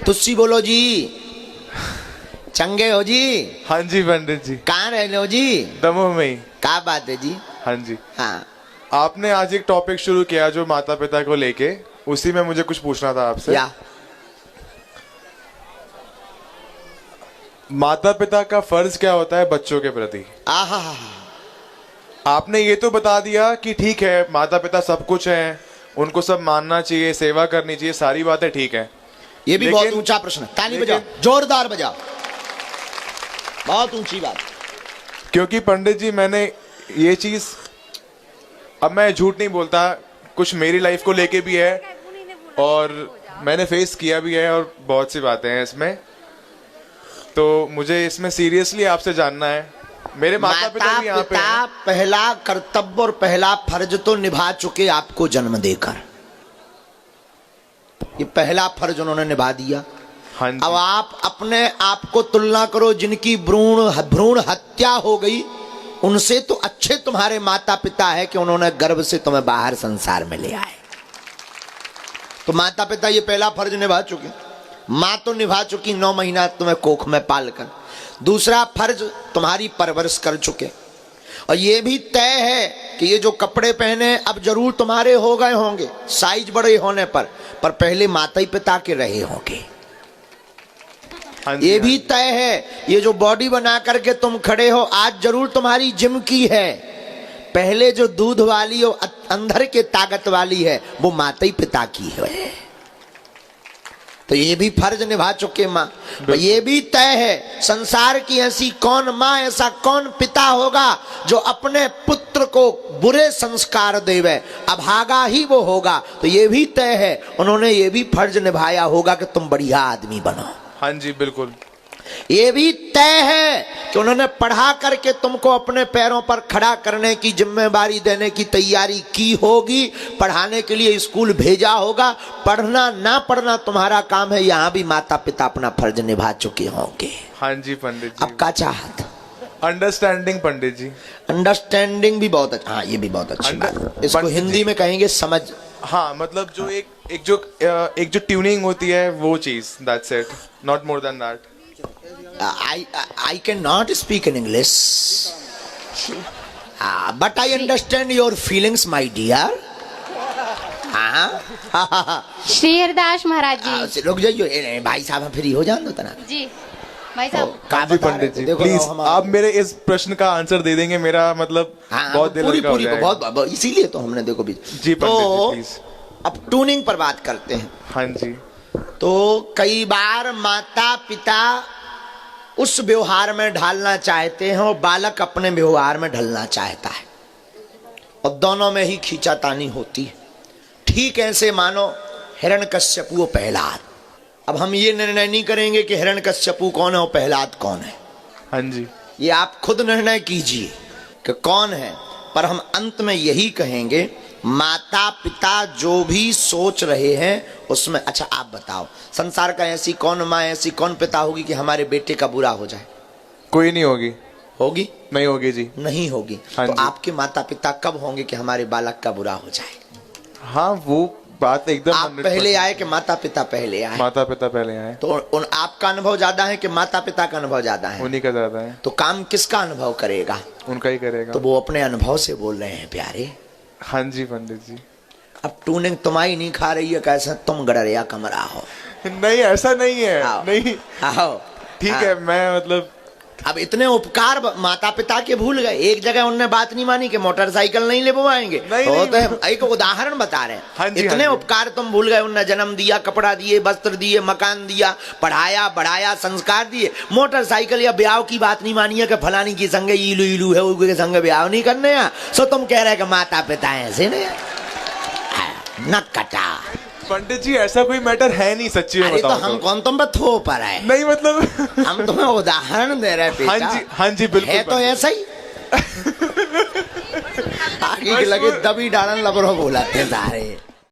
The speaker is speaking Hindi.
तुस्सी बोलो जी। चंगे हो जी? हाँ जी पंडित जी। कहाँ रह हो जी? दमोह में ही। क्या बात है जी? हाँ जी। हाँ, आपने आज एक टॉपिक शुरू किया जो माता पिता को लेके, उसी में मुझे कुछ पूछना था आपसे। या माता पिता का फर्ज क्या होता है बच्चों के प्रति? आहा, आपने ये तो बता दिया कि ठीक है माता पिता सब कुछ है, उनको सब मानना चाहिए, सेवा करनी चाहिए, सारी बातें ठीक है। ये भी लेकिन- बहुत ऊंचा प्रश्न है। ताली लेकिन- बजाओ, जोरदार बजाओ, बहुत ऊंची बात। क्योंकि पंडित जी मैंने ये चीज, अब मैं झूठ नहीं बोलता, कुछ मेरी लाइफ को लेके भी है और मैंने फेस किया भी है और बहुत सी बातें हैं इसमें, तो मुझे इसमें सीरियसली आपसे जानना है। मेरे माता पिता भी यहाँ पे हैं। पहला कर्तव्य और पहला फर्ज तो निभा चुके आपको जन्म देकर। ये पहला फर्ज उन्होंने निभा दिया। हाँ जी। अब आप अपने आप को तुलना करो, जिनकी भ्रूण हत्या हो गई उनसे तो अच्छे तुम्हारे माता पिता है कि उन्होंने गर्भ से तुम्हें बाहर संसार में ले आए। तो माता पिता ये पहला फर्ज निभा चुके। माँ तो निभा चुकी, 9 महीना तुम्हें कोख में पाल कर। दूसरा फर्ज तुम्हारी परवरिश कर चुके, और ये भी तय है कि ये जो कपड़े पहने अब जरूर तुम्हारे हो गए होंगे साइज बड़े होने पर पहले माता ही पिता के रहे होंगे। हाँ जी, ये हाँ भी जी। तय है ये जो बॉडी बना करके तुम खड़े हो आज जरूर तुम्हारी जिम की है, पहले जो दूध वाली और अंदर के ताकत वाली है वो माता ही पिता की है। तो ये भी फर्ज निभा चुके माँ। ये भी तय है संसार की ऐसी कौन माँ, ऐसा कौन पिता होगा जो अपने पुत्र को बुरे संस्कार देवे, अभागा ही वो होगा। तो ये भी तय है उन्होंने ये भी फर्ज निभाया होगा कि तुम बढ़िया आदमी बनो। हाँ जी बिल्कुल। ये भी तय है कि उन्होंने पढ़ा करके तुमको अपने पैरों पर खड़ा करने की जिम्मेदारी देने की तैयारी की होगी, पढ़ाने के लिए स्कूल भेजा होगा। पढ़ना ना पढ़ना तुम्हारा काम है, यहाँ भी माता पिता अपना फर्ज निभा चुके होंगे। हाँ जी पंडित जी। अब का चाहत? अंडरस्टैंडिंग पंडित जी। अंडरस्टैंडिंग भी बहुत अच्छा। हाँ, ये भी बहुत अच्छी बात है। इसको पंडित हिंदी जी। में कहेंगे समझ। हाँ मतलब जो एक जो ट्यूनिंग होती है वो चीज, that's it, not more than that. I cannot speak in English, but I understand your feelings, my dear. Shri Hardas Maharaj ji. रुक जाइए भाई साहब, फ्री हो जान दो तना जी भाई साहब। हाँ जी पंडित जी, प्लीज आप मेरे इस प्रश्न का आंसर दे देंगे, मेरा मतलब बहुत दिल हल्का हो जाएगा। बहुत इसीलिए तो हमने देखो भी। जी पंडित जी प्लीज। अब ट्यूनिंग पर बात करते हैं। हाँ जी। तो कई बार माता पिता उस व्यवहार में ढालना चाहते हैं और बालक अपने व्यवहार में ढलना चाहता है, और दोनों में ही खींचातानी होती है। ठीक ऐसे मानो हिरण्यकश्यपु प्रहलाद। अब हम ये निर्णय नहीं करेंगे कि हिरण्यकश्यपु कौन है और प्रहलाद कौन है, हाँ जी। ये आप खुद निर्णय कीजिए कि कौन है। पर हम अंत में यही कहेंगे माता पिता जो भी सोच रहे हैं उसमें, अच्छा आप बताओ संसार का ऐसी कौन माँ, ऐसी कौन पिता होगी कि हमारे बेटे का बुरा हो जाए? कोई नहीं होगी। होगी? नहीं होगी जी। नहीं होगी। हाँ तो जी। आपके माता पिता कब होंगे कि हमारे बालक का बुरा हो जाए? हाँ वो बात एकदम आप 100% पहले आए कि माता पिता पहले आए? माता पिता पहले आए। तो आपका अनुभव ज्यादा है कि माता पिता का अनुभव ज्यादा है? उन्हीं का ज्यादा है। तो काम किसका अनुभव करेगा? उनका ही करेगा। तो वो अपने अनुभव से बोल रहे हैं प्यारे। हाँ जी पंडित जी। अब ट्यूनिंग तुम्हारी नहीं खा रही है, कैसे तुम गड़रिया कमरा हो। नहीं ऐसा नहीं है। आओ। नहीं आओ। ठीक हाँ। है, मैं मतलब अब इतने उपकार माता पिता के भूल गए। एक जगह उन्होंने बात नहीं मानी कि मोटरसाइकिल नहीं लेवाएंगे। तो एक उदाहरण बता रहे हैं। हाँ जी, इतने हाँ जी। उपकार तुम भूल गए। उन्होंने जन्म दिया, कपड़ा दिए, वस्त्र दिए, मकान दिया, पढ़ाया बढ़ाया, संस्कार दिए। मोटरसाइकिल या ब्याह की बात नहीं मानी है कि फलानी की संग इलू इलू है, उसके संग ब्याह नहीं करने हैं। सो तुम कह रहे कि माता पिता ऐसे नहीं न कटा। पंडित जी ऐसा कोई मैटर है नहीं, सच्ची में अरे तो बताऊं हम कौन तुम पर थो पर है? नहीं मतलब हम तुम्हें उदाहरण दे रहे हैं हाँ बेटा। जी, हाँ जी बिल्कुल। है तो ऐसा ही। आगे के लगे दबी डालन लबरो बोलाते सारे।